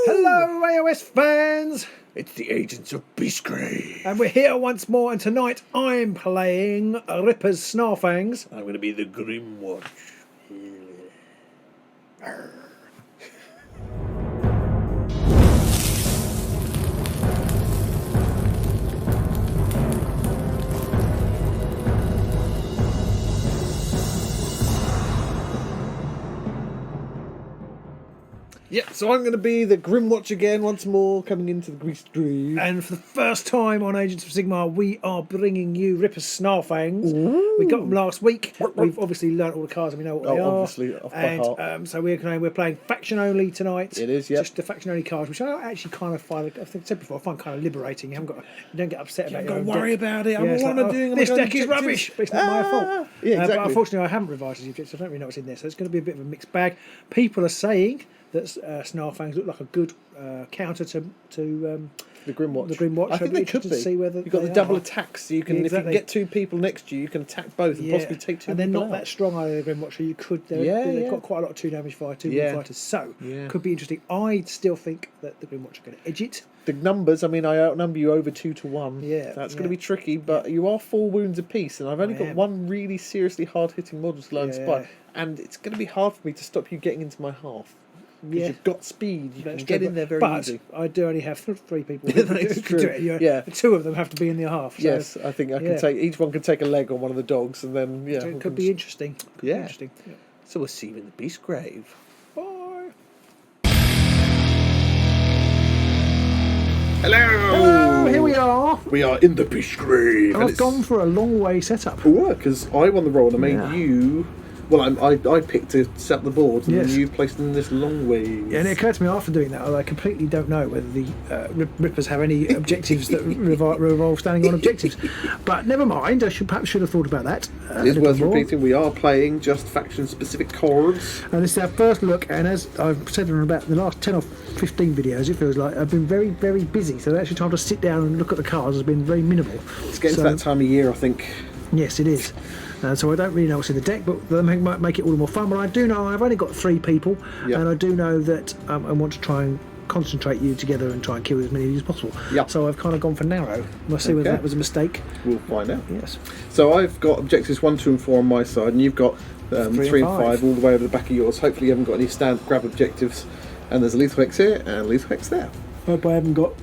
Hello, AOS fans! It's the agents of BeastGrave. And we're here once more, and tonight I'm playing Rippa's Snarlfangs. I'm going to be the Grymwatch. Yeah, so I'm going to be the Grymwatch again once more, coming into the BeastGrave. And for the first time on Agents of Sigmar, we are bringing you Rippa's Snarlfangs. Ooh. We got them last week. We've obviously learnt all the cards and we know what they are. Obviously, off by heart. And so we're playing faction only tonight. It is, yeah. Just the faction only cards, which I actually kind of find, I think I said before, I find kind of liberating. You don't get upset about it. Don't worry about it. What am I doing? This deck is rubbish, but it's not my fault. Yeah, exactly. But unfortunately, I haven't revised the objectives. I don't really know what's in there, so it's going to be a bit of a mixed bag. People are saying that Snarlfangs look like a good counter to the Grymwatch. The Grymwatch. I think they could be. To see whether you've got the double attacks, so you can, exactly. if you get two people next to you, you can attack both and possibly take two. And they're people not out. that strong either. The Grymwatch, so you could. They've got quite a lot of 2 damage fire, 2 wound fighters, so could be interesting. I still think that the Grymwatch are going to edge it. The numbers, I mean, I outnumber you over 2 to 1. Yeah, that's going to be tricky, but you are 4 wounds apiece, and I've only got one really seriously hard-hitting model to learn spy, and it's going to be hard for me to stop you getting into my half. Because you've got speed, you can get in there very easy. But I do only have 3 people who That's can do it. Yeah. 2 of them have to be in their half. So yes, I think I can take, each one can take a leg on one of the dogs, and then, so it could be interesting. Be interesting. Yeah. So we'll see you in the BeastGrave. Bye. Hello! Here we are. We are in the BeastGrave. I've gone for a long way setup. Oh, because I won the roll and I made you... Well, I picked to set up the board, and then you placed in this long way. Yeah, and it occurred to me after doing that, I completely don't know whether the Rippers have any objectives that revolve standing on objectives. But never mind, I perhaps should have thought about that. It is worth repeating, we are playing just faction-specific cards. And this is our first look, and as I've said in about the last 10 or 15 videos, it feels like I've been very, very busy, so the actual time to sit down and look at the cards has been very minimal. It's getting to that time of year, I think. Yes, it is. So I don't really know what's in the deck, but that might make it all the more fun. But I do know I've only got 3 people, and I do know that I want to try and concentrate you together and try and kill as many of you as possible. So I've kind of gone for narrow. We'll see whether that was a mistake. We'll find out. Yes. So I've got objectives 1, 2 and 4 on my side, and you've got 3 and 5 all the way over the back of yours. Hopefully you haven't got any stand grab objectives. And there's a lethal hex here and a lethal hex there. I hope I haven't got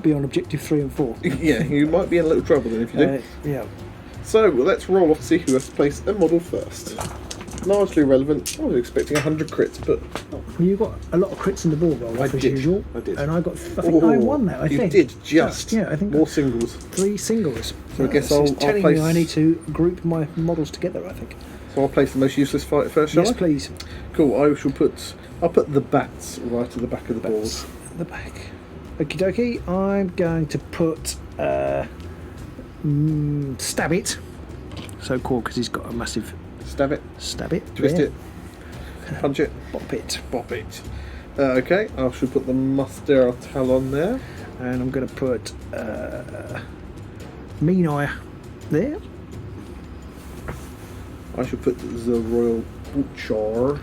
beyond objective 3 and 4. Yeah, you might be in a little trouble then if you do. Yeah. So let's roll off to see who has to place a model first. Largely irrelevant. I was expecting 100 crits, but you got a lot of crits in the board roll, as usual. I did. And I think I won that. I think you did just. I think more singles. 3 singles. So I guess I'll telling place. me I need to group my models together. I think. So I'll place the most useless fighter first, shall I? Yes, please. Cool. I'll put the bats right at the back of the board. The back. Okie dokie. I'm going to put stab it. So cool because he's got a massive. Stab it. Twist it. Punch it. Bop it. Bop it. Okay. I should put the Mustera Talon there. And I'm going to put Mean Eye there. I should put the Royal Butcher.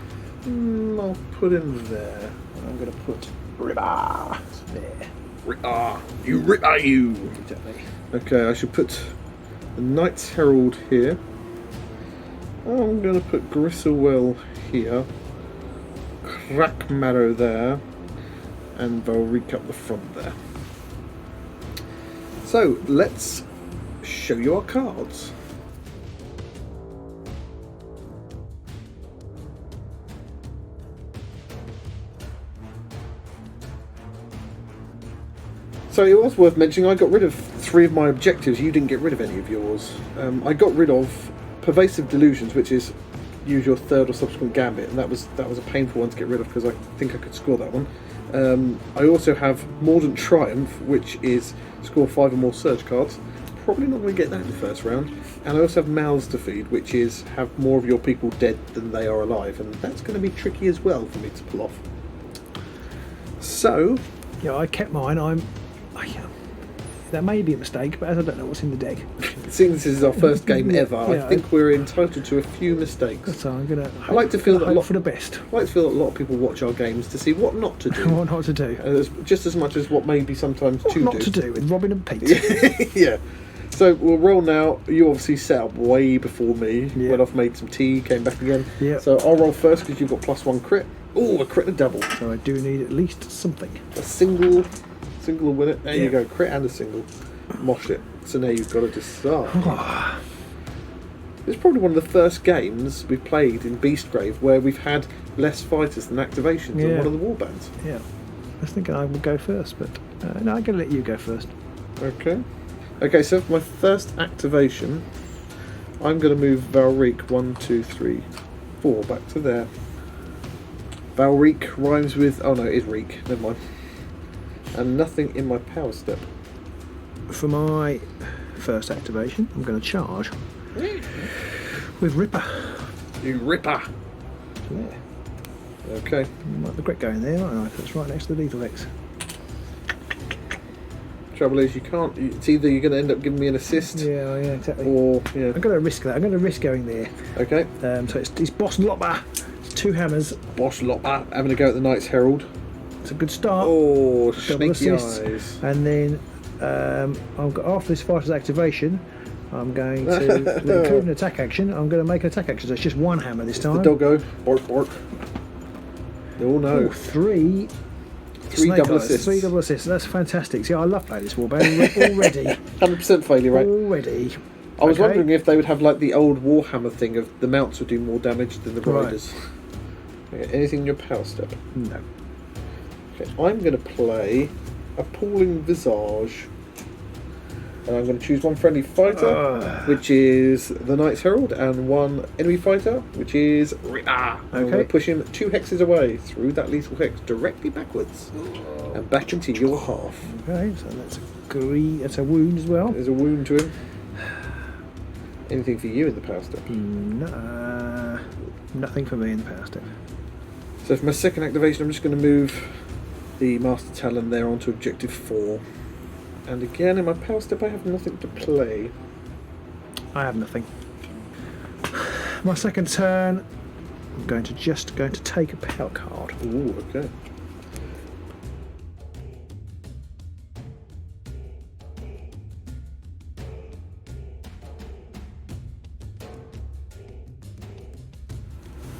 I'll put him there. I'm going to put Rippa there. Rippa! You Rippa, you! Exactly. Okay, I should put the Knight's Herald here. I'm going to put Gristlewell here. Crackmarrow there. And Valric up the front there. So, let's show you our cards. So it was worth mentioning, I got rid of 3 of my objectives. You didn't get rid of any of yours. I got rid of Pervasive Delusions, which is use your 3rd or subsequent gambit, and that was a painful one to get rid of because I think I could score that one. I also have Mordant Triumph, which is score 5 or more surge cards. Probably not going to get that in the first round. And I also have Mouths to Feed, which is have more of your people dead than they are alive, and that's going to be tricky as well for me to pull off. So, yeah, I kept mine. that may be a mistake, but as I don't know what's in the deck, Seeing this is our first game ever, I Yeah. think we're entitled to a few mistakes. so I'm gonna. I like to feel that hope for the best. I like to feel that a lot of people watch our games to see what not to do, What not to do? just as much as what maybe sometimes What to not do. to do with Robin and Pete? Yeah. So we'll roll now. You obviously set up way before me. Yeah. Went off, made some tea, came back again. Yeah. So I'll roll first because you've got +1 crit. Oh, a crit and a double. So I do need at least something. A single will win it. There you Yeah. go, crit and a single. Mosh it. So now you've got to decide. It's probably one of the first games we've played in BeastGrave where we've had less fighters than activations on Yeah. one of the warbands. Yeah. I was thinking I would go first, but no, I'm going to let you go first. Okay. Okay, so for my first activation, I'm going to move Valreek 1, 2, 3, 4 back to there. Valreek rhymes with... Oh no, it is Reek. Never mind. And nothing in my power step. For my first activation, I'm going to charge with Rippa. You Ripper! There. Okay. Might regret going there, aren't I? 'Cause it's right next to the lethal X. Trouble is, you can't... It's either you're going to end up giving me an assist, Yeah, exactly. or... Yeah. I'm going to risk that. I'm going to risk going there. Okay. So it's Boss Lopper. It's 2 hammers. Boss Lopper having a go at the Knight's Herald. It's a good start. Oh, Double snaky assist. eyes. And then after this fighter's activation, I'm going to, include an attack action, I'm going to make an attack action. So it's just 1 hammer this time. The doggo. Bark, bark. Oh no. Oh, 3 Three snake double eyes, assists. 3 double assists. That's fantastic. See, I love playing this warband already. 100% failure rate. Already. I was Okay. wondering if they would have like the old Warhammer thing of the mounts would do more damage than the Right. riders. Okay, anything in your power step? No. Okay, I'm going to play Appalling Visage. And I'm going to choose 1 friendly fighter, which is the Knight's Herald, and 1 enemy fighter, which is Rippa. I'm going Okay. to push him 2 hexes away through that lethal hex, directly backwards, and back into your half. Okay, so that's that's a wound as well. There's a wound to him. Anything for you in the power step? No, nothing for me in the power step. So for my second activation, I'm just going to move the Master Talon there onto objective 4. And again, in my power step, I have nothing to play. I have nothing. My second turn, I'm going to take a power card. Ooh, okay.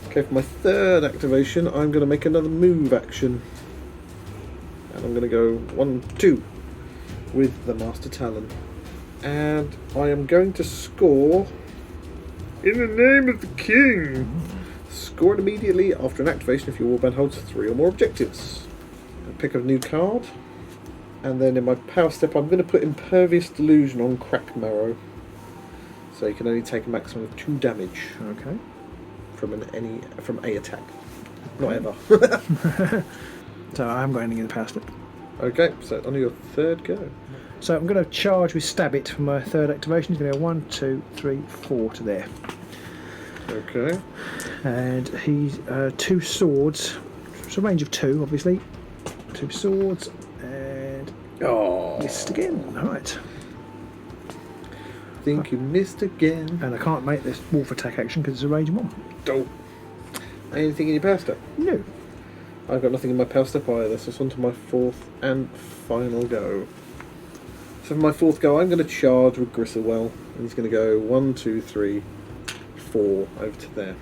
Okay, for my third activation, I'm going to make another move action. And I'm going to go 1, 2 with the Master Talon. And I am going to score in the name of the King. Score it immediately after an activation if your warband holds 3 or more objectives. And pick a new card. And then in my power step, I'm going to put Impervious Delusion on Crack Marrow. So you can only take a maximum of 2 damage Okay. from a attack. Not ever. So I haven't got anything in the power step. Okay, so on your third go. So I'm going to charge with Stab It for my third activation. It's going to go 1, 2, 3, 4 to there. Okay. And he's 2 swords. It's a range of 2, obviously. 2 swords and Oh, missed again. Alright. think you missed again. And I can't make this wolf attack action because it's a range of 1. Oh. Anything in your power step? No. I've got nothing in my power step either, so it's on to my fourth and final go. So for my fourth go, I'm going to charge with Gristlewell, and he's going to go 1, 2, 3, 4 over to there.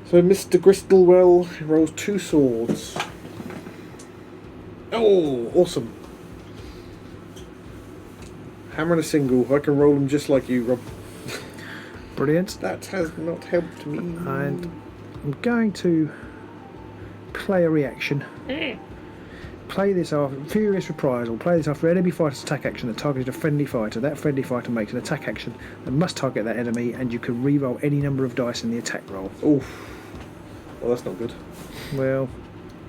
So Mr. Gristlewell rolls 2 swords. Oh, awesome. Hammer and a single. I can roll them just like you, Rob. Brilliant. That has not helped me. And I'm going to play a reaction. Play this after Furious Reprisal. Play this after enemy fighter's attack action that targeted a friendly fighter. That friendly fighter makes an attack action and must target that enemy, and you can re-roll any number of dice in the attack roll. Oof. Well, that's not good. Well,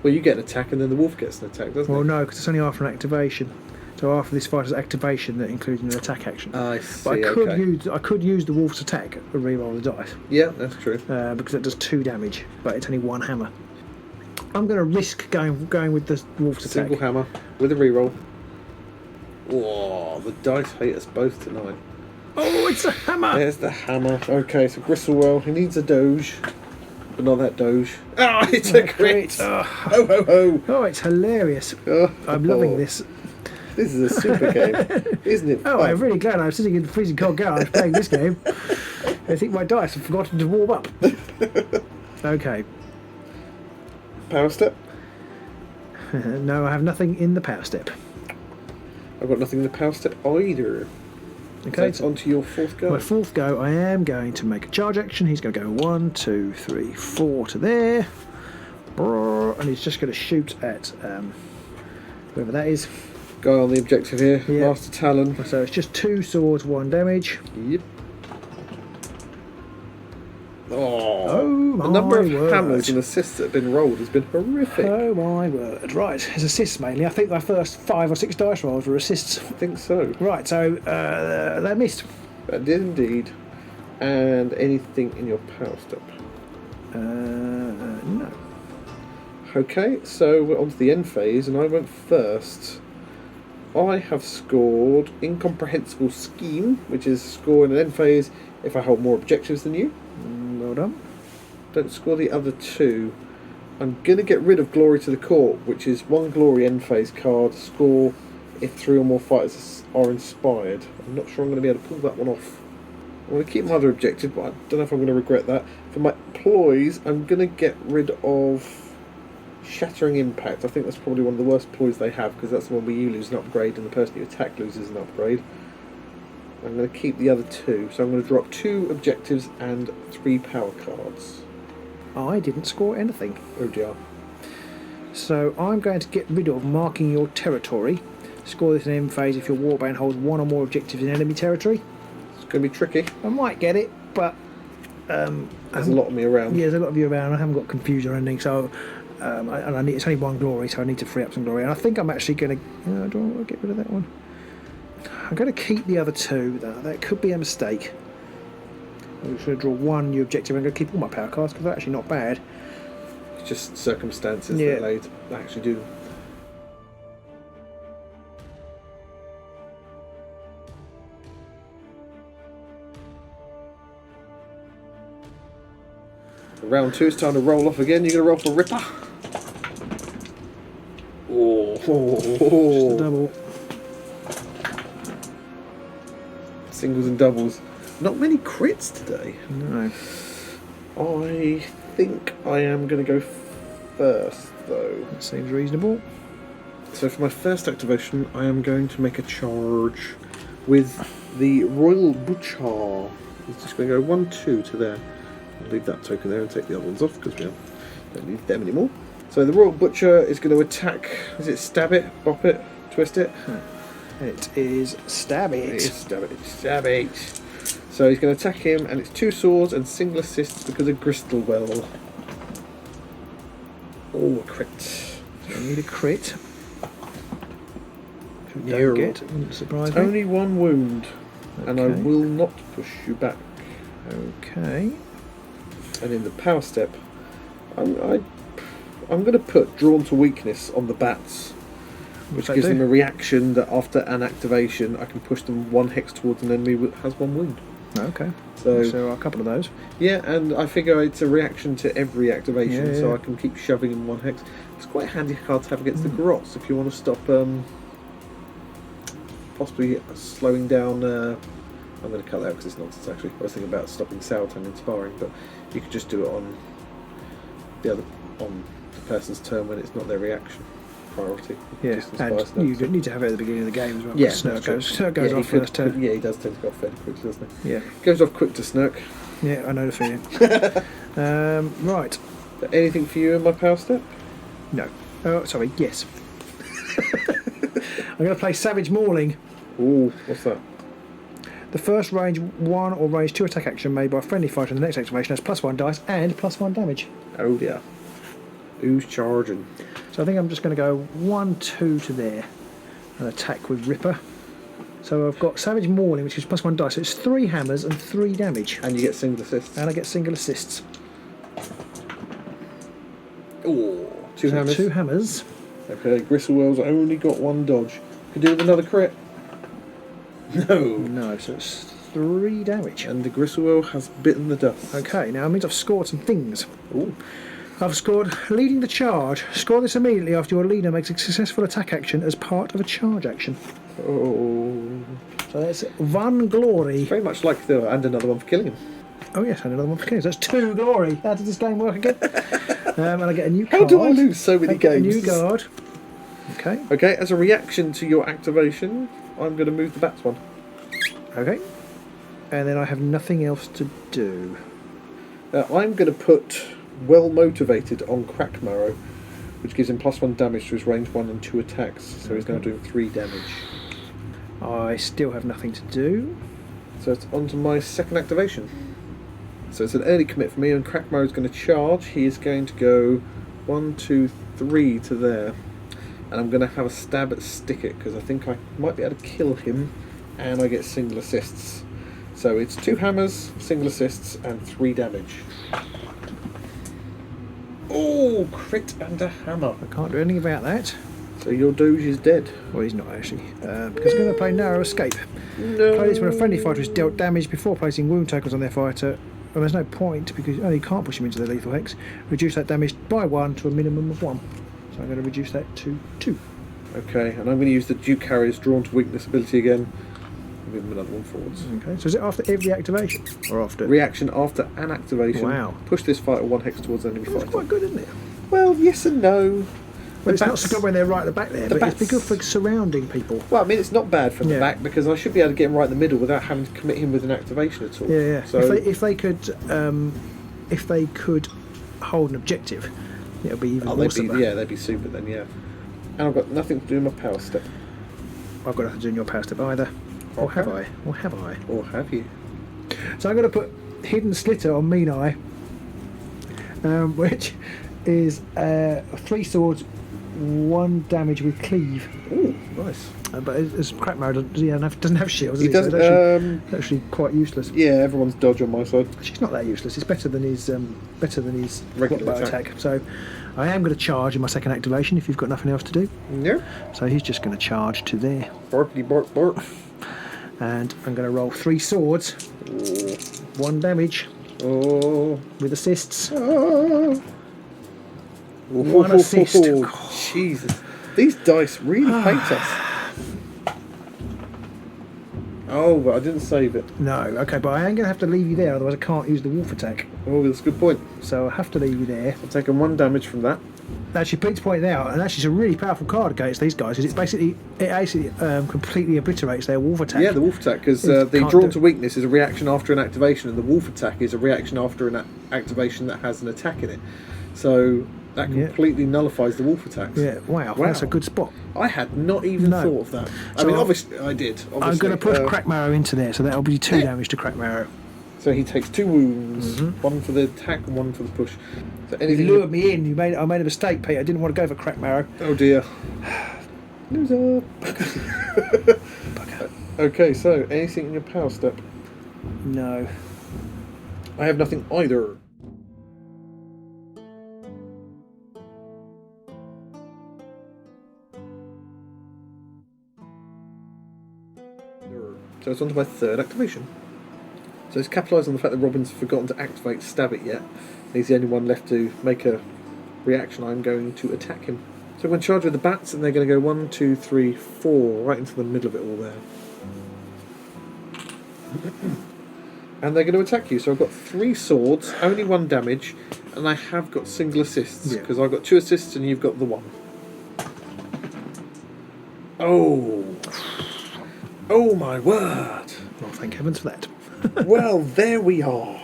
You get an attack and then the wolf gets an attack, doesn't it? no, because it's only after an activation. So after this fighter's activation, that includes an attack action. I see. But I could use the wolf's attack and re-roll the dice. Yeah, that's true. Because it does 2 damage, but it's only 1 hammer. I'm going to risk going with the wolf's attack. Single hammer with a reroll. Whoa, the dice hate us both tonight. Oh, it's a hammer! There's the hammer. Okay, so Gristlewell, he needs a doge. But not that doge. Oh, it's a crit! Oh. Ho, ho, ho! Oh, it's hilarious. Oh, I'm loving this. This is a super game, isn't it? Oh, fun? I'm really glad I'm sitting in the freezing cold garage playing this game. I think my dice have forgotten to warm up. Okay. Power step? No, I have nothing in the power step. I've got nothing in the power step either. Okay. So it's on to your fourth go. My fourth go, I am going to make a charge action. He's going to go 1, 2, 3, 4 to there. And he's just going to shoot at whoever that is. Guy on the objective here, Yep. Master Talon. So it's just 2 swords, 1 damage. Yep. Oh, the number of my word. hammers and assists that have been rolled has been horrific. Oh my word. Right, it's assists mainly. I think my first 5 or 6 dice rolls were assists. I think so. Right, so they missed. That did indeed. And anything in your power step? No. Okay, so we're on to the end phase, and I went first. I have scored Incomprehensible Scheme, which is score in an end phase if I hold more objectives than you. Well done. Don't score the other 2. I'm going to get rid of Glory to the Court, which is 1 Glory end phase card, score if 3 or more fighters are inspired. I'm not sure I'm going to be able to pull that one off. I'm going to keep my other objective, but I don't know if I'm going to regret that. For my ploys, I'm going to get rid of Shattering Impact. I think that's probably one of the worst ploys they have, because that's the one where you lose an upgrade and the person you attack loses an upgrade. I'm going to keep the other 2, so I'm going to drop 2 objectives and 3 power cards. I didn't score anything. Oh dear. So I'm going to get rid of Marking Your Territory. Score this in end phase if your warband holds 1 or more objectives in enemy territory. It's going to be tricky. I might get it, but There's a lot of me around. yeah, there's a lot of you around. I haven't got confused or anything, so it's only 1 glory, so I need to free up some glory. And I think I'm actually going to. Do I want to get rid of that one? I'm going to keep the other 2. That could be a mistake. I'm just going to draw 1 new objective. I'm going to keep all my power cards because they're actually not bad. It's just circumstances Yeah. that they actually do. Round 2, it's time to roll off again. You're going to roll for Rippa. Just a double. Singles and doubles. Not many crits today. No. I think I am going to go first, though. That seems reasonable. So for my first activation, I am going to make a charge with the Royal Butcher. It's just going to go 1, 2 to there. I'll leave that token there and take the other ones off because we don't need them anymore. So the Royal Butcher is going to attack. Is it stab it, bop it, twist it? It is stab it. It is stab it, stab it. So he's going to attack him, and it's 2 swords and single assists because of Gristlewell. Oh, a crit. I need a crit. Yeah. Don't get. Wouldn't surprise me. Only 1 wound, and I Okay. will not push you back. Okay. And in the power step, I'm going to put Drawn to Weakness on the bats, which gives them a reaction that after an activation, I can push them 1 hex towards an enemy that has 1 wound. Okay. So a couple of those. yeah, and I figure it's a reaction to every activation, Yeah, so yeah. I can keep shoving in 1 hex. It's quite a handy card to have against the Grots if you want to stop possibly slowing down. I'm going to cut that out because it's nonsense. Actually, I was thinking about stopping Sauerton inspiring, but you could just do it on the person's turn when it's not their reaction priority. Yeah, Just inspire and Snurk, you so- need to have it at the beginning of the game as well. Yeah, Snurk that's goes he off could- first turn. Yeah, he does tend to go off fairly quickly, doesn't he? Yeah, Goes off quick to Snurk. yeah, I know the feeling. Right, Anything for you in my power step? no. Oh, sorry. Yes. I'm going to play Savage Mauling. Ooh, what's that? The first range 1 or range 2 attack action made by a friendly fighter in the next activation has +1 dice and +1 damage. Oh dear. Who's charging? So I think I'm just going to go 1, 2 to there and attack with Rippa. So I've got Savage Mauling, which is +1 dice. So it's 3 hammers and 3 damage. And you get single assists. And I get single assists. Ooh, 2 So hammers. 2 hammers. Okay, Gristlewell's only got 1 dodge. Could do with another crit. No. No, so it's 3 damage. And the Gristle has bitten the dust. Okay, now it means I've scored some things. Ooh. I've scored leading the charge. Score this immediately after your leader makes a successful attack action as part of a charge action. Oh. So that's 1 glory. Very much like the and another one for killing him. Oh yes, and another one for killing. So that's 2 glory. How does this game work again? And I get a new card. How do I lose so many games? A new guard. Okay. Okay, as a reaction to your activation, I'm going to move the bats one. Okay. And then I have nothing else to do. I'm going to put Well Motivated on Crackmarrow, which gives him +1 damage to his range 1 and 2 attacks. So he's going to do 3 damage. I still have nothing to do. So it's on to my second activation. So it's an early commit for me, and Crackmarrow is going to charge. He is going to go 1, 2, 3 to there. And I'm going to have a stab at Stick-It, because I think I might be able to kill him, and I get single assists. So it's 2 hammers, single assists, and 3 damage. Oh, crit and a hammer. I can't do anything about that. So your Doge is dead. Well, he's not actually. Because I'm going to play Narrow Escape. No. Play this when a friendly fighter is dealt damage before placing wound tokens on their fighter. Well, there's no point because you can't push him into the lethal hex. Reduce that damage by 1 to a minimum of 1. So I'm going to reduce that to 2. Okay, and I'm going to use the Duke Carrier's Drawn to Weakness ability again. Give him another one forwards. Okay, so is it after every activation? Or after? Reaction after an activation. Wow. Push this fighter 1 hex towards enemy That's fighter. quite good, isn't it? Well, yes and no. Well, it's not so good when they're right at the back there, but it'd be good for surrounding people. Well, I mean, it's not bad from the Yeah. back because I should be able to get him right in the middle without having to commit him with an activation at all. Yeah, yeah. So If they could hold an objective, it would be even more super. they'd be super then, yeah. And I've got nothing to do with my power step. I've got nothing to do in your power step either. Or have I? Or have I? Or have you? So I'm going to put Hidden Slitter on Mean Eye, which is 3 swords, 1 damage with cleave. Ooh, nice. But as Crackmarrow doesn't have shields. He does doesn't. So it's actually quite useless. Yeah, everyone's dodge on my side. She's not that useless. It's better than his Regular bow attack. So I am going to charge in my second activation if you've got nothing else to do. No. So he's just going to charge to there. Barkly bark bark. And I'm going to roll 3 swords. Oh. 1 damage Oh. with assists. Oh. 1 assist. Oh, Jesus. These dice really hate us. Oh, but I didn't save it. No, okay, but I am going to have to leave you there, otherwise I can't use the wolf attack. Oh, that's a good point. So I have to leave you there. I've taken 1 damage from that. Actually, Pete's pointed out, and actually it's a really powerful card against these guys, because it actually completely obliterates their wolf attack. Yeah, the wolf attack, because It the can't Drawn do- to Weakness is a reaction after an activation, and the wolf attack is a reaction after an activation that has an attack in it. So that completely nullifies the wolf attacks. Yeah, wow, that's a good spot. I had not even thought of that. So I mean, obviously, I did. Obviously, I'm going to push Crackmarrow into there, so that'll be 2 damage to Crackmarrow. So he takes 2 wounds, 1 for the attack and 1 for the push. So You anything. lured me in. I made a mistake, Pete. I didn't want to go for Crackmarrow. Oh dear. Loser. Okay, so anything in your power step? No. I have nothing either. So it's on to my third activation. So it's capitalised on the fact that Robin's forgotten to activate Stab It yet. He's the only one left to make a reaction. I'm going to attack him. So I'm going to charge with the bats, and they're going to go 1, 2, 3, 4, right into the middle of it all there. And they're going to attack you. So I've got 3 swords, only 1 damage, and I have got single assists, because I've got 2 assists and you've got the 1. Oh. Oh my word. Well, thank heavens for that. Well, there we are.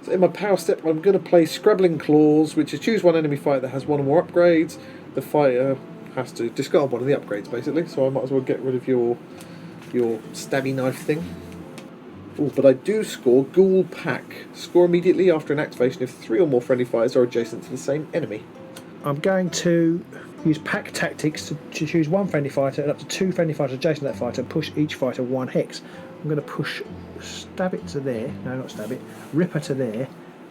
So in my power step, I'm going to play Scrabbling Claws, which is choose 1 enemy fighter that has 1 or more upgrades. The fighter has to discard 1 of the upgrades, basically. So I might as well get rid of your stabby knife thing. Ooh, but I do score Ghoul Pack. Score immediately after an activation if 3 or more friendly fighters are adjacent to the same enemy. I'm going to use pack tactics to choose 1 friendly fighter and up to 2 friendly fighters adjacent to that fighter and push each fighter 1 hex. I'm going to push Stab It to there. No, not Stab It. Ripper to there.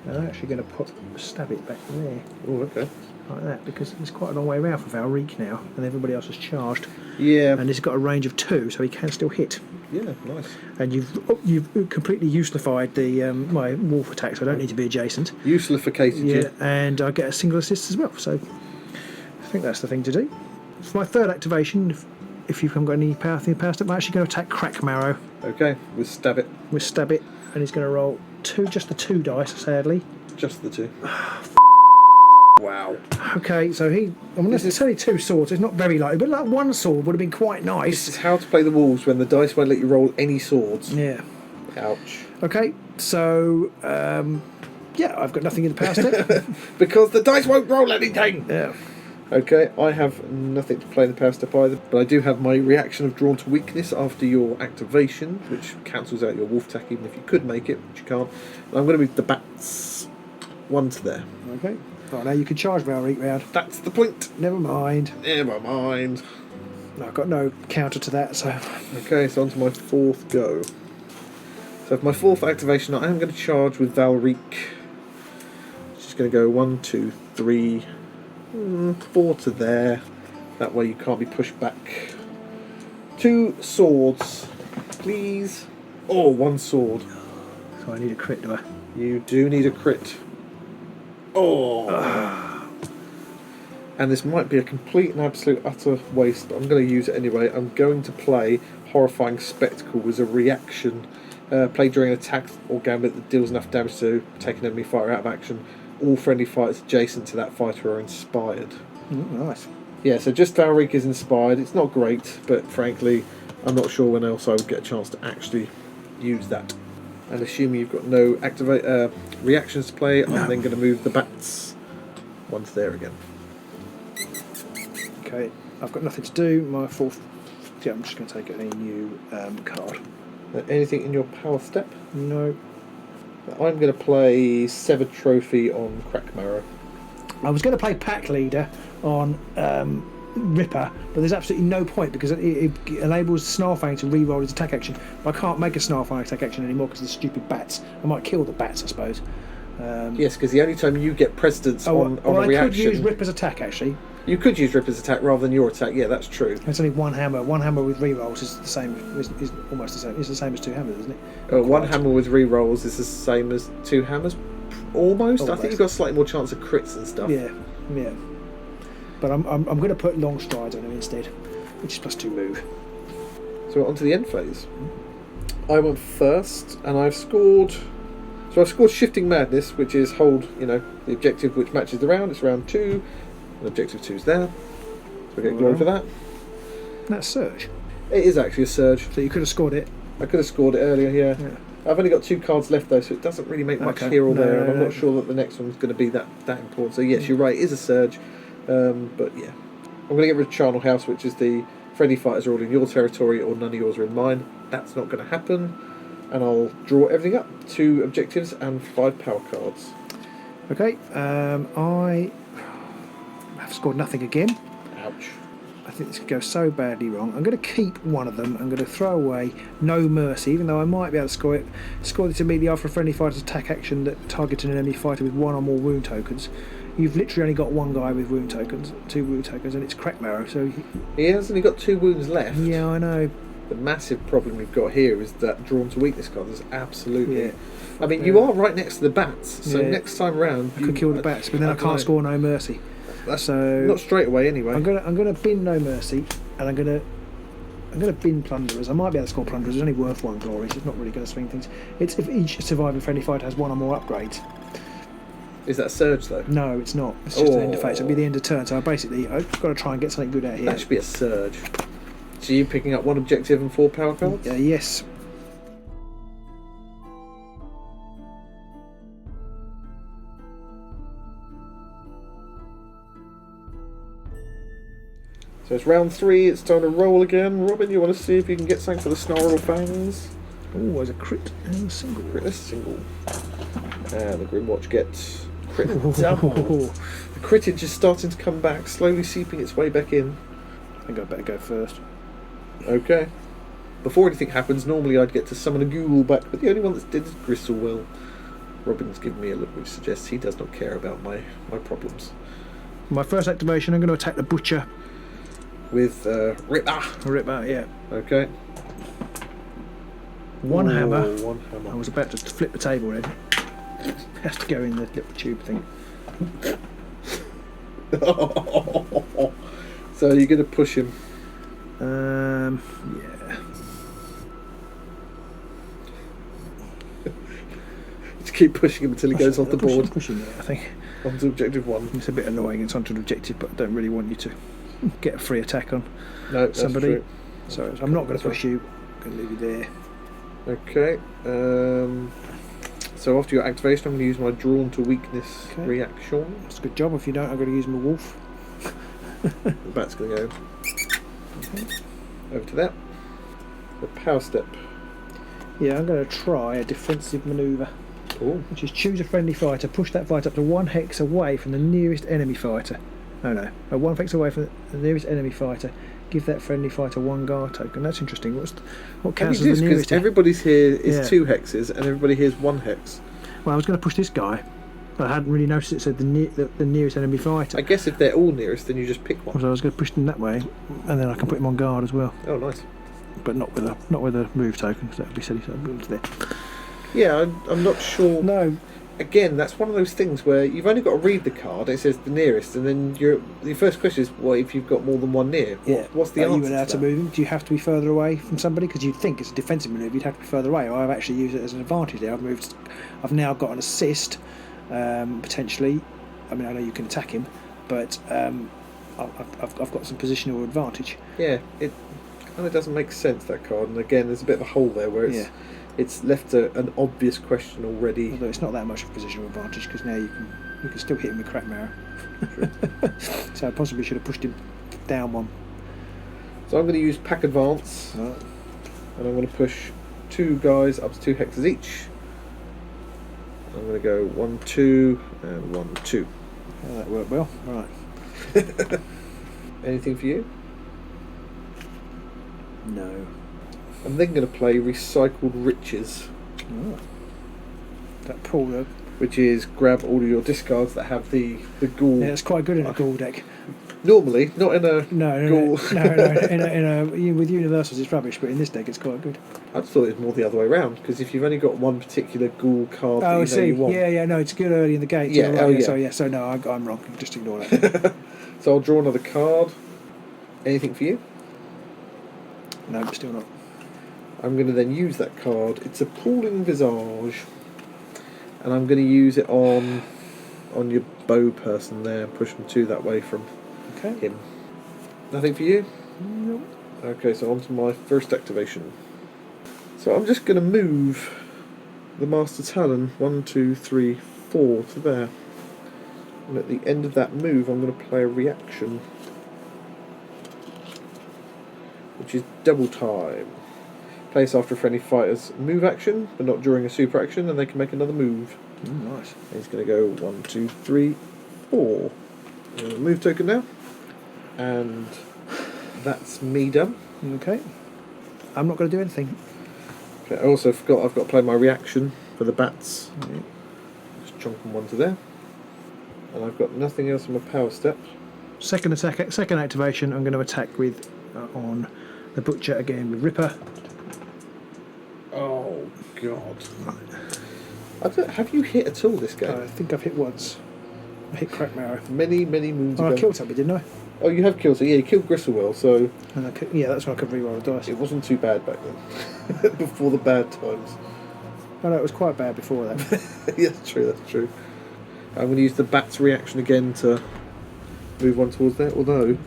And I'm actually going to put Stab It back there. Oh, okay. like that, because it's quite a long way around for Valric now, and everybody else has charged. Yeah. And he's got a range of 2, so he can still hit. Yeah, nice. And you've completely uselessified the my wolf attack, so I don't need to be adjacent. Uselessificated you. And I get a single assist as well, so I think that's the thing to do. For my third activation, if you haven't got any power thing past it, I'm actually going to attack Crack Marrow. Okay, we'll stab it. We'll stab it, and he's going to roll just the 2 dice, sadly. Just the 2. Wow. Okay, so it's only 2 swords, it's not very likely, but like 1 sword would have been quite nice. This is how to play the wolves when the dice won't let you roll any swords. Yeah. Ouch. Okay, so, I've got nothing in the power step. Because the dice won't roll anything! Yeah. Okay, I have nothing to play in the power step either, but I do have my reaction of Drawn to Weakness after your activation, which cancels out your wolf attack even if you could make it, which you can't. And I'm going to move the bats 1 to there. Okay. Right, now you can charge Valric round. That's the point. Never mind. Never mind. No, I've got no counter to that, so... Okay, so on to my 4th go. So for my 4th activation, I am going to charge with Valric. Just going to go 1, 2, 3... 4 to there. That way you can't be pushed back. 2 swords, please. Oh, 1 sword. So I need a crit, do I? You do need a crit. Oh. And this might be a complete and absolute utter waste, but I'm going to use it anyway. I'm going to play Horrifying Spectacle as a reaction. Played during an attack or gambit that deals enough damage to take an enemy fighter out of action. All friendly fighters adjacent to that fighter are inspired. Nice. Yeah, so just Valric is inspired. It's not great, but frankly, I'm not sure when else I would get a chance to actually use that. And assuming you've got no reactions to play, I'm then going to move the bats 1 to there again. Okay, I've got nothing to do. My 4th... Yeah, I'm just going to take a new card. Anything in your power step? No. I'm going to play Severed Trophy on Crack Marrow. I was going to play Pack Leader on Rippa, but there's absolutely no point because it enables Snarlfang to re-roll his attack action. But I can't make a Snarlfang attack action anymore because of the stupid bats. I might kill the bats, I suppose. Yes, because the only time you get precedence on a reaction... I could use Rippa's attack, actually. You could use Rippa's attack rather than your attack. Yeah, that's true. It's only 1 hammer. 1 hammer with re-rolls is the same. Is almost the same. It's the same as 2 hammers, isn't it? 1 hammer with re-rolls is the same as 2 hammers. Almost. I think you've got slightly more chance of crits and stuff. Yeah. But I'm going to put long strides on him instead, which is +2 move. So on to the end phase. I went first, and I've scored. So I've scored Shifting Madness, which is hold, the objective which matches the round. It's round 2. And objective 2's there. So we get glory for that. That's Surge. It is actually a Surge. So you could have scored it. I could have scored it earlier, yeah. I've only got 2 cards left though, so it doesn't really make much here or there. And I'm not sure that the next one's going to be that important. So yes, you're right, it is a Surge. But yeah. I'm going to get rid of Charnel House, which is the friendly fighters are all in your territory or none of yours are in mine. That's not going to happen. And I'll draw everything up. 2 objectives and 5 power cards. Okay, I have scored nothing again. Ouch. I think this could go so badly wrong. I'm going to keep one of them. I'm going to throw away No Mercy, even though I might be able to score it. Score this immediately after a friendly fighter's attack action that targeted an enemy fighter with 1 or more wound tokens. You've literally only got 1 guy with wound tokens, 2 wound tokens, and it's Crack Marrow. So he has only got 2 wounds left. Yeah, I know. The massive problem we've got here is that Drawn to Weakness card is absolutely... Yeah. I mean, you are right next to the bats, so next time round... I could kill the bats, but then I can't score No Mercy. That's not straight away anyway. I'm gonna bin No Mercy, and I'm gonna bin Plunderers. I might be able to score Plunderers. It's only worth 1 glory, so it's not really going to swing things. It's if each surviving friendly fighter has 1 or more upgrades. Is that Surge though? No, it's not. It's just an end of phase. It'll be the end of turn. So I've got to try and get something good out here. That should be a Surge. So you picking up 1 objective and 4 power cards? Yes. So it's round 3, it's time to roll again. Robin, you want to see if you can get something for the Snarlfangs? Oh, there's a crit and a single. Crit and a single. And the Grymwatch gets crit double. The critage is starting to come back, slowly seeping its way back in. I think I'd better go first. Okay. Before anything happens, normally I'd get to summon a ghoul back, but the only one that's dead is Gristlewill. Robin's given me a look which suggests he does not care about my problems. My first activation, I'm going to attack the butcher. With Rippa. Rippa, yeah. Okay. One hammer. One hammer. I was about to flip the table then. It has to go in the little tube thing. So you're going to push him. Yeah. Just keep pushing him until he goes off the board. Pushing it, I think. Onto objective 1. It's a bit annoying. It's onto an objective, but I don't really want you to get a free attack on somebody. True. So I'm not going to push you. I'm going to leave you there. Okay. So after your activation, I'm going to use my drawn to weakness reaction. That's a good job. If you don't, I'm going to use my wolf. The bat's going to go over to that. The power step. Yeah, I'm going to try a defensive manoeuvre. Ooh. Which is choose a friendly fighter, push that fighter up to 1 hex away from the nearest enemy fighter. No, 1 hex away from the nearest enemy fighter. Give that friendly fighter 1 guard token. That's interesting. What counts as the nearest? Everybody's here is 2 hexes, and everybody here is 1 hex. Well, I was going to push this guy, but I hadn't really noticed it said the nearest enemy fighter. I guess if they're all nearest, then you just pick one. So I was going to push them that way, and then I can put him on guard as well. Oh, nice. But not with a move token, because that would be silly. So I'm there. Yeah, I'm not sure. No. Again, that's one of those things where you've only got to read the card. It says the nearest, and then your first question is, well, if you've got more than 1 near, what's the answer? Are you allowed to move him? Do you have to be further away from somebody? Because you'd think it's a defensive manoeuvre, you'd have to be further away. I've actually used it as an advantage there. I've now got an assist, potentially. I mean, I know you can attack him, but I've got some positional advantage. Yeah, it kind of doesn't make sense, that card. And again, there's a bit of a hole there where it's left an obvious question already. Although it's not that much of a positional advantage, because now you can still hit him with crack marrow. So I possibly should have pushed him down 1. So I'm going to use pack advance, and I'm going to push 2 guys up to 2 hexes each. I'm going to go 1, 2, and 1, 2. Oh, that worked well. Right. Anything for you? No. I'm then going to play Recycled Riches. Oh. That pull, though. Which is grab all of your discards that have the ghoul. Yeah, it's quite good in a ghoul deck. Normally, not in a ghoul. No. With universals it's rubbish, but in this deck it's quite good. I just thought it was more the other way around, because if you've only got one particular ghoul card that you want. Yeah, no, it's good early in the game. Yeah, right. So no, I'm wrong. Just ignore that. So I'll draw another card. Anything for you? No, still not. I'm going to then use that card. It's Appalling Visage, and I'm going to use it on your bow person there. Push them 2 that way from him. Nothing for you? Nope. Okay, so on to my first activation. So I'm just going to move the Master Talon 1, 2, 3, 4 to there. And at the end of that move, I'm going to play a reaction, which is double time. Place after a friendly fighter's move action, but not during a super action, and they can make another move. Nice. And he's going to go 1, 2, 3, 4. Move token now. And that's me done. Okay. I'm not going to do anything. Okay, I also forgot I've got to play my reaction for the bats. Just chunk them 1 to there. And I've got nothing else on my power step. Second activation, I'm going to attack with on the butcher again with Rippa. Oh God! Have you hit at all this game? I think I've hit once. I hit crack marrow. Many moons ago. I killed somebody, didn't I? Oh, you have killed. So yeah, you killed Gristlewell. So And that's when I could reroll the dice. it wasn't too bad back then. Before the bad times. Oh, no, it was quite bad before that. Yeah, that's true. I'm going to use the bat's reaction again to move 1 towards there. Although,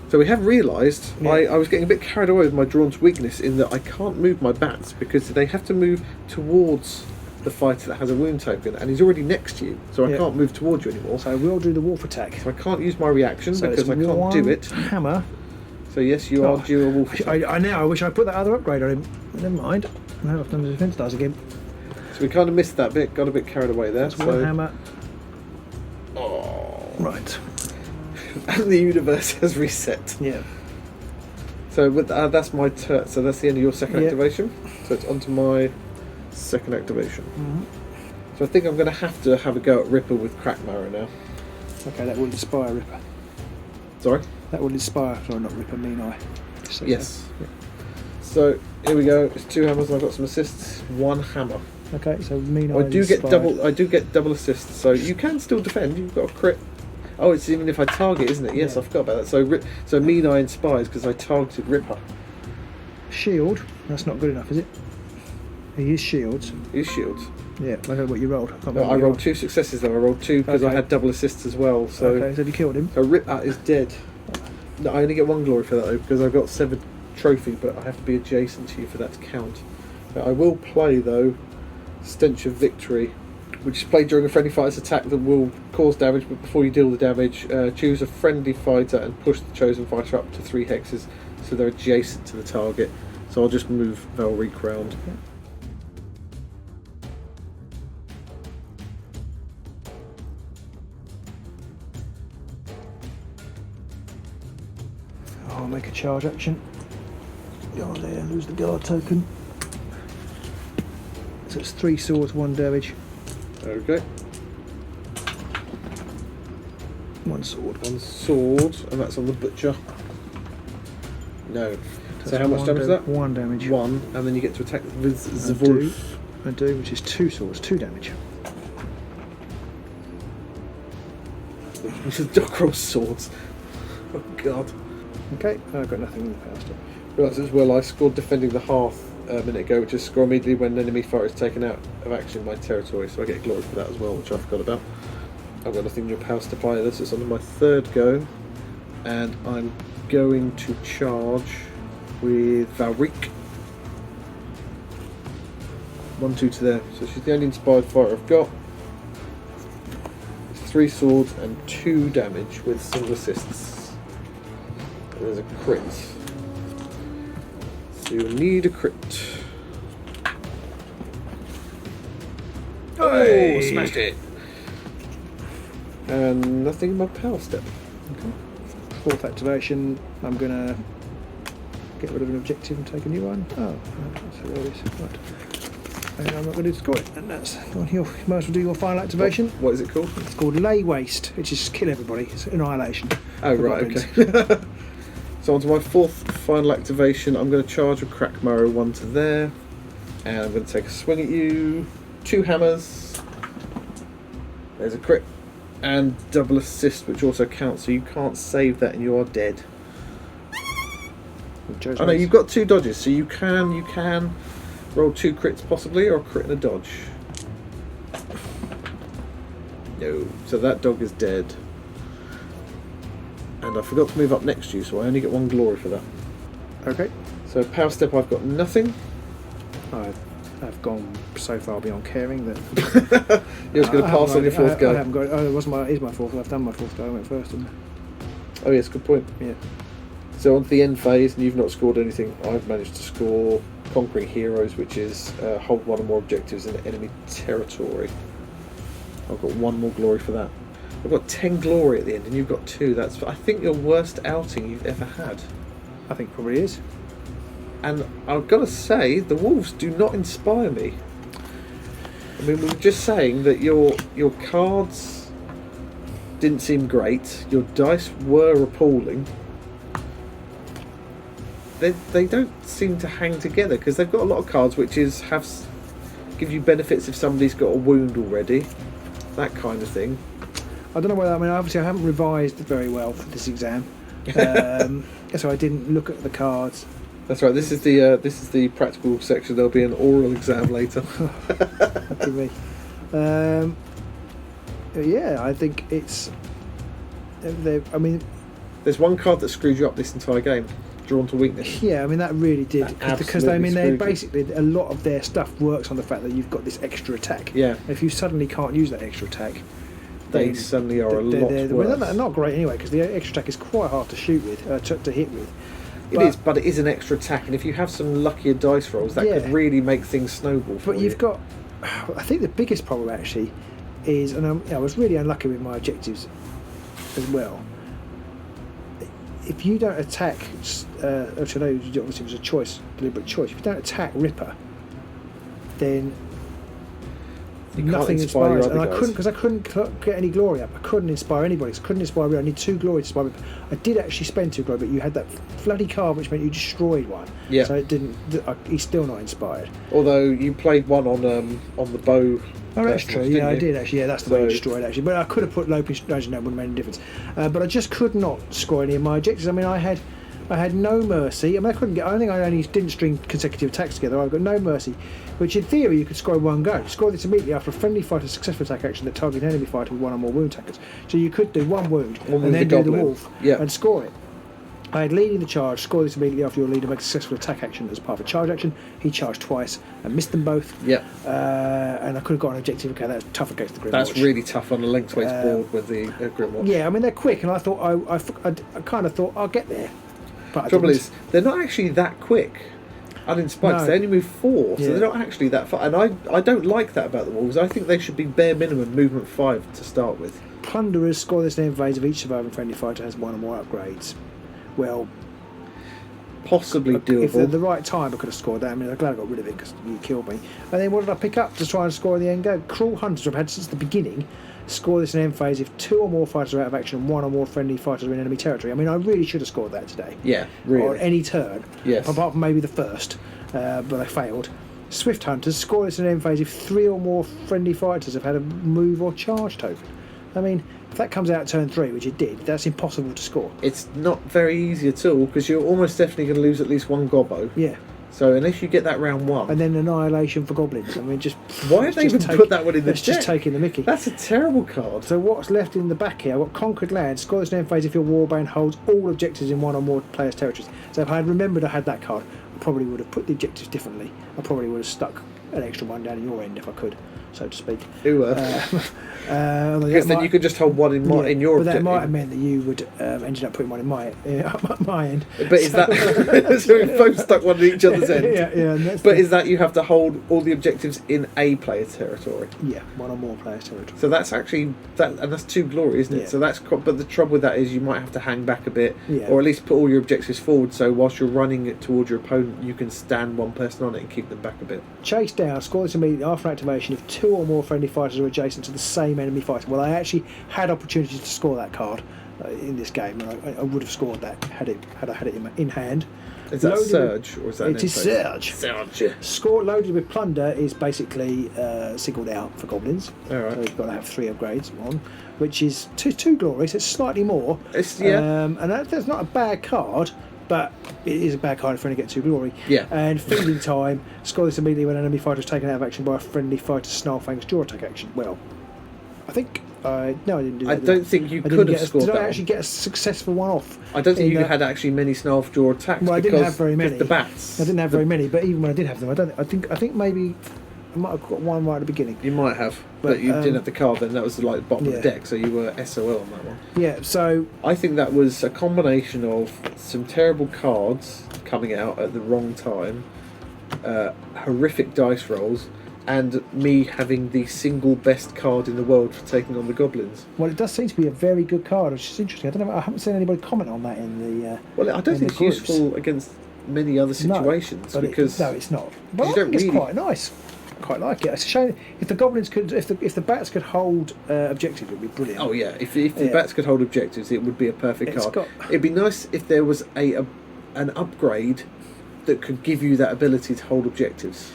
so we have realised I was getting a bit carried away with my drawn to weakness in that I can't move my bats because they have to move towards the fighter that has a wound token, and he's already next to you, so I can't move towards you anymore. So I will do the wolf attack. So I can't use my reaction because I can't do it. Hammer. So yes, you are due a wolf attack. I wish I put that other upgrade on him. Never mind. Now I've done the defense dice again. So we kind of missed that bit, got a bit carried away there. That's one hammer. Oh. Right. And the universe has reset. Yeah. So with that's my turn. So that's the end of your second activation. So it's onto my second activation. Mm-hmm. So I think I'm going to have a go at Rippa with Crack Marrow now. Okay, that will inspire Ripper. Sorry? That will inspire, sorry, not Ripper, Mean Eye. So, Yes. yeah. So here we go. It's 2 hammers and I've got some assists. 1 hammer. Okay, so Mean Eye. I do get double assists, so you can still defend. You've got a crit. Oh, it's even if I target, isn't it? Yes, Yeah. I forgot about that. So Mean Eye inspires because I targeted Ripper. Shield. That's not good enough, is it? He is shields. His shields. Yeah, I don't know what you rolled. I can't No, remember I what you rolled 2 successes though. I rolled 2 because I Okay. had double assists as well. So Okay, so have you killed him? Rippa is dead. No, I only get 1 glory for that though because I've got 7 trophy, but I have to be adjacent to you for that to count. Now, I will play though Stench of Victory, which is played during a friendly fighter's attack that will cause damage, but before you deal the damage, choose a friendly fighter and push the chosen fighter up to 3 hexes so they're adjacent to the target. So I'll just move Valreek round. I'll make a charge action. Go on there, lose the guard token. So it's 3 swords, 1 damage. Okay. 1 sword. 1 sword, and that's on the butcher. No. So That's how much 1 damage is that? 1 damage. 1, and then you get to attack with I Zvorf. do, which is 2 swords, 2 damage. Which is doggo swords. Oh god. Okay, I've got nothing in the power step. Right, as well, I scored defending the hearth a minute ago, which is score immediately when an enemy fighter is taken out of action in my territory, so I get glory for that as well, which I forgot about. I've got nothing in your power step either. This is on my 3rd go, and I'm going to charge with Valreek. 1, 2 to there. So she's the only inspired fighter I've got. It's 3 swords and 2 damage with single assists. And there's a crit. So you'll need a crit. Oh, Smashed it! And nothing in my power step. Okay. 4th activation, I'm going to get rid of an objective and take a new one. Oh, that's what it is. Right. And I'm not going to score it. And that's on your, you might as well do your final activation. What is it called? It's called Lay Waste, which is kill everybody. It's annihilation. Oh, for right, goblins. okay. So on to my 4th final activation. I'm going to charge with Crack Marrow 1 to there. And I'm going to take a swing at you. 2 hammers. There's a crit. And double assist, which also counts, so you can't save that and you are dead. I know you've got 2 dodges, so you can roll 2 crits possibly, or a crit and a dodge. No, so that dog is dead. And I forgot to move up next to you, so I only get 1 glory for that. Okay. So power step, I've got nothing. I've gone so far beyond caring that You're just going to pass on your 4th go. I haven't got. Oh, it is my 4th. I've done my 4th go. I went first, didn't Oh yes, good point. I? Yeah. So on to the end phase, and you've not scored anything. I've managed to score Conquering Heroes, which is hold 1 or more objectives in enemy territory. I've got 1 more glory for that. I've got 10 glory at the end, and you've got 2. That's, I think, your worst outing you've ever had. I think probably is. And I've got to say, the wolves do not inspire me. I mean, we were just saying that your cards didn't seem great. Your dice were appalling. They don't seem to hang together because they've got a lot of cards which give you benefits if somebody's got a wound already, that kind of thing. I don't know whether. I mean, obviously, I haven't revised very well for this exam, so I didn't look at the cards. That's right. This is the practical section. There'll be an oral exam later. Lucky me. Yeah, I think it's. I mean, there's 1 card that screwed you up this entire game. Drawn to weakness. yeah, I mean that really did because I absolutely mean they screwed you. basically a lot of their stuff works on the fact that you've got this extra attack. Yeah. If you suddenly can't use that extra attack, They then suddenly are a lot well, worse. they're not great anyway because the extra attack is quite hard to shoot with, to hit with. But it is an extra attack, and if you have some luckier dice rolls, that could Yeah. really make things snowball for But you. you've got, I think the biggest problem actually is, and I was really unlucky with my objectives as well. If you don't attack, which I know obviously was a deliberate choice. If you don't attack Ripper, then Nothing inspire inspires, your and other I guys. couldn't get any glory up. I couldn't inspire anybody. I couldn't inspire Rippa. I need 2 glory to inspire Rippa. I did actually spend 2 glory, but you had that bloody card, which meant you destroyed one. Yeah. So it didn't. He's still not inspired. Although you played one on the bow. Oh, that's true. didn't Yeah, I you? did actually. Yeah, that's the way you destroyed actually. But I could have put Lopi. No, it wouldn't have made any difference. But I just could not score any of my objectives. I mean, I had no mercy. I mean, I couldn't get. I think I only didn't string consecutive attacks together. I've got no mercy, which in theory you could score in one go. Score this immediately after a friendly fighter's successful attack action that targets an enemy fighter with 1 or more wound tackers. So you could do 1 wound and then do the wolf and score it. I had leading the charge. Score this immediately after your leader makes a successful attack action as part of a charge action. He charged twice and missed them both. Yeah. And I could have got an objective. Okay, that's tough against the Grymwatch. That's really tough on a lengthways board with the Grymwatch. Yeah, I mean they're quick, and I thought I kind of thought I'll get there. But Trouble is, they're not actually that quick. Uninspired, No. they only move 4, so Yeah. they're not actually that far. And I don't like that about the wolves. I think they should be bare minimum movement 5 to start with. Plunderers score this in phase of each surviving friendly fighter has 1 or more upgrades. Well, Possibly if at doable. the right time I could have scored that. I mean, I'm glad I got rid of it because you killed me. And then what did I pick up to try and score in the end game? Cruel Hunters I've had since the beginning. Score this in end phase if 2 or more fighters are out of action and 1 or more friendly fighters are in enemy territory. I mean, I really should have scored that today. Yeah, really. Or any turn. Yes. Apart from maybe the first, but I failed. Swift Hunters score this in end phase if 3 or more friendly fighters have had a move or charge token. I mean, if that comes out turn 3, which it did, that's impossible to score. It's not very easy at all because you're almost definitely going to lose at least 1 gobbo. Yeah. So unless you get that round 1. And then Annihilation for Goblins. I mean, just... Why have they even put that one in the That's deck? just taking the mickey. That's a terrible card. So what's left in the back here? I've got Conquered Land. Score this in end phase if your warband holds all objectives in 1 or more players' territories. So if I had remembered I had that card, I probably would have put the objectives differently. I probably would have stuck an extra 1 down in your end if I could, so to speak. Because then you could just hold 1 in your but that objective. might have meant that you would ended up putting 1 in my end. But is that so we've both stuck 1 in each other's end? Yeah. And that's But is that you have to hold all the objectives in a player's territory? yeah, 1 or more players' territory. So that's actually and that's 2 glory, isn't it? Yeah. So that's but the trouble with that is you might have to hang back a bit, Yeah. or at least put all your objectives forward. So whilst you're running it towards your opponent, you can stand 1 person on it and keep them back a bit. Chase down, score this immediately after activation if 2 or more friendly fighters are adjacent to the same enemy fighter. Well, I actually had opportunities to score that card in this game, and I would have scored that had I had it in hand. Is that Loaded Surge or is that? It is Surge. Surge. Score loaded with plunder is basically singled out for goblins. All right. So you've got to have 3 upgrades on, which is two glory, so it's slightly more. It's And that's not a bad card, but it is a bad card if you only get 2 glory. Yeah. And Feeding Time, score this immediately when an enemy fighter is taken out of action by a friendly fighter's Snarlfang's jaw attack action. Well, I think I didn't do that. I don't think you I could have did scored that. I actually get a successful one off? I don't think in you that- had actually many Snarl jaw attacks. Well, I didn't because have very many. The bats. I didn't have very many, but even when I did have them, I think maybe I might have got one right at the beginning. You might have, but But, you didn't have the card. Then that was like the bottom of the yeah. deck, so you were SOL on that one. Yeah, so I think that was a combination of some terrible cards coming out at the wrong time, horrific dice rolls, and me having the single best card in the world for taking on the goblins. well, it does seem to be a very good card, which is interesting. I don't know. I haven't seen anybody comment on that in the. Well, I don't in think the it's groups. useful against many other situations no, but because no, it's not. But I you don't think it's really- quite nice. Quite like it. It's a shame if the goblins could, if the bats could hold objectives, it would be brilliant. Oh yeah, if the Yeah. bats could hold objectives, it would be a perfect It's card. got- It'd be nice if there was an upgrade that could give you that ability to hold objectives.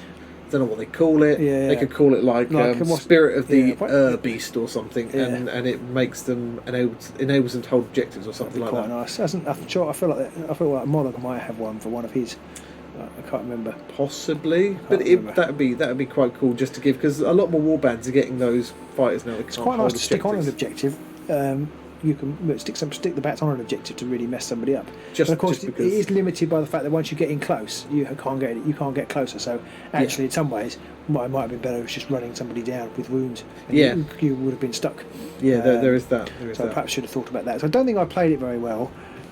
Don't know what they call it. Yeah, They yeah. could call it like what's- Spirit of the yeah, what- Beast or something, Yeah. and it makes them enables them to hold objectives or something like quite that. nice. I feel like Monarch might have one for one of his. I can't remember. Possibly, but remember. that'd be quite cool just to give, because a lot more warbands are getting those fighters now. It's quite nice to stick on an objective. You can stick the bats on an objective to really mess somebody up. Just- but of course, just it because- is limited by the fact that once you get in close, you can't get closer. So actually, in some ways, what might have been better was just running somebody down with wounds. And Yeah. you would have been stuck. Yeah, there is that. There is So I that. perhaps should have thought about that. So I don't think I played it very well.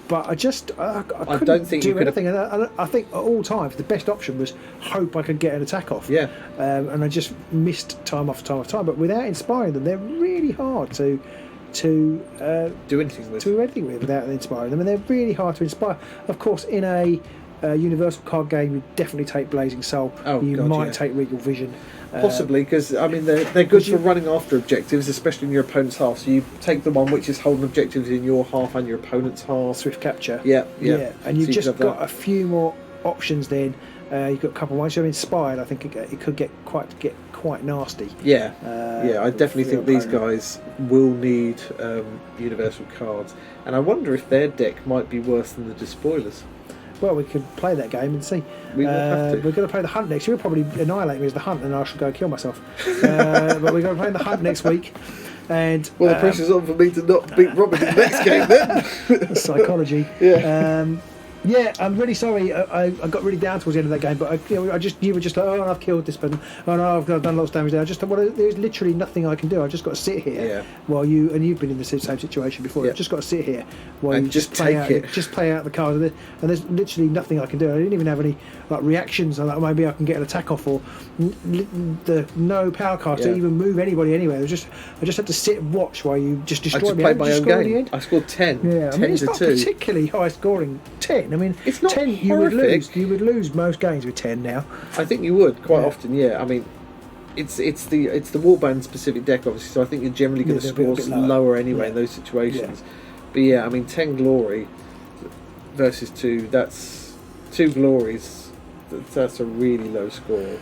But I couldn't don't think do you could have- anything. And I think at all times the best option was hope I could get an attack off. Yeah. And I just missed time after time after time. But without inspiring them, they're really hard to Do anything with. do anything with without inspiring them, and they're really hard to inspire. Of course, in a universal card game, you definitely take Blazing Soul. Oh, you God, might yeah. take Regal Vision. Possibly, because I mean they're good for running after objectives, especially in your opponent's half. So you take the one which is holding objectives in your half and your opponent's half. Swift capture. Yeah. And you've So you just could have got that. a few more options then. You've got a couple. Once you're inspired, I think it could get quite nasty. Yeah, I definitely for think your these opponent. guys will need universal cards, and I wonder if their deck might be worse than the Despoilers. Well, we could play that game and see. We will have to. We're going to play the Hunt next. You'll probably annihilate me as the Hunt, and I shall go kill myself. But we're going to play the Hunt next week. And Well, the pressure's on for me to not beat Robin in the next game then. psychology. Yeah. Yeah, I'm really sorry. I got really down towards the end of that game, but you were just like, oh, I've killed this person. Oh no, I've done lots of damage there. There's literally nothing I can do. I just got to sit here while you've been in the same situation before. Yeah. I've just got to sit here while And you just play take out, it. just play out the cards, and there's literally nothing I can do. I didn't even have any like reactions. Like maybe I can get an attack off, or no power card to even move anybody anywhere. I just had to sit and watch while you just I destroyed just me. played my own Score at the game. end? I scored 10. Yeah, 10 I mean, it's to not 2. particularly high scoring. 10. I mean, It's not 10. You would horrific. lose. You would lose most games with 10 now. I think you would quite Yeah. often. Yeah, I mean, it's the warband specific deck, obviously. So I think you're generally going to they'll be a score bit lower anyway Yeah. in those situations. But yeah, I mean, 10 glory versus 2. That's 2 glories. That's a really low score.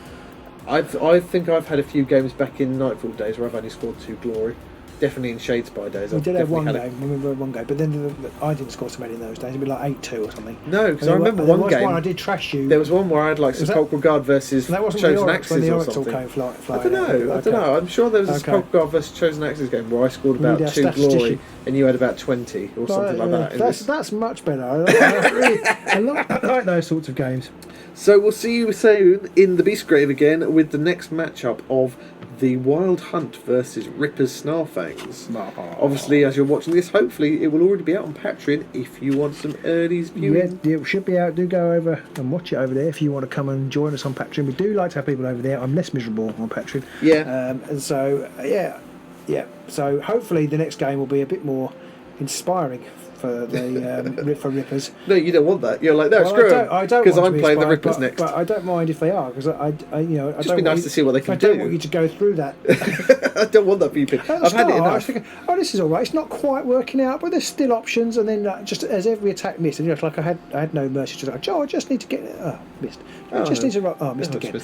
I think I've had a few games back in Nightfall days where I've only scored 2 glory. Definitely in Shadespire days. We I've did have one definitely game. I remember one game, but then I didn't score so many in those days. It'd be like 8-2 or something. No, because I There remember was one game. One I did trash you. There was one where I had like Was that- Sepulchral Guard versus and that wasn't Chosen when the Axes or Oracle something. came flying I don't know. out. I don't know. I'm sure there was a Okay. Sepulchral Guard versus Chosen Axes game where I scored We about need our 2 glory statistician. and you had about 20 or something like that. It was- That's much better. I like those sorts of games. So we'll see you soon in the BeastGrave again with the next matchup of the Wild Hunt versus Rippa's Snarlfangs. Obviously, as you're watching this, hopefully it will already be out on Patreon if you want some early viewing. Yeah, it should be out. Do go over and watch it over there if you want to come and join us on Patreon. We do like to have people over there. I'm less miserable on Patreon. Yeah. And so, yeah. So hopefully the next game will be a bit more inspiring for the for Rippers. No, you don't want that. You're like, no, Well, screw them. I don't Because want I'm to be playing the inspired, Rippers but, next. But I don't mind if they are, because I Just don't be want nice you- to see what they can I don't do. want you to go through that. I don't want that for you. At the I've had start, it I was enough. thinking, oh, this is all right. It's not quite working out, but there's still options. And then just as every attack missed, and like I had no mercy. Just like, I just need to get missed. I just need to missed again.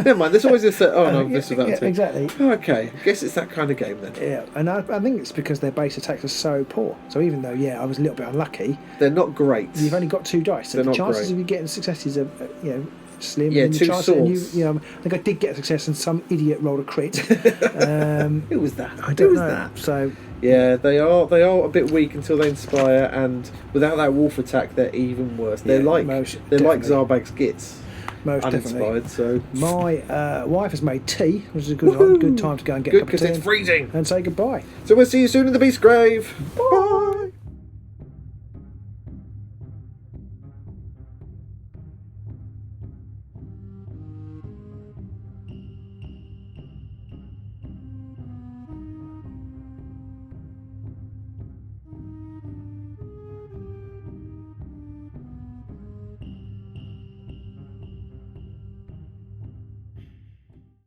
Never mind. There's always this. Oh no, this was that too. exactly. Oh, okay, I guess it's that kind of game then. Yeah, and I think it's because their base attacks are so poor. So even though I was a little bit unlucky, They're not great. you've only got 2 dice, so They're the not chances great. of you getting successes are slim. Yeah, and the 2 chances- and swords. I think I did get a success, and some idiot rolled a crit. Who was that? I Who don't was know. that? So Yeah, they are a bit weak until they inspire, and without that wolf attack, they're even worse. They're Yeah, like most like definitely. Zarbag's Gits, most definitely. uninspired. So My wife has made tea, which is a Woohoo! good time to go and get good a cup of because tea it's freezing. and say goodbye. So we'll see you soon in the BeastGrave. Bye.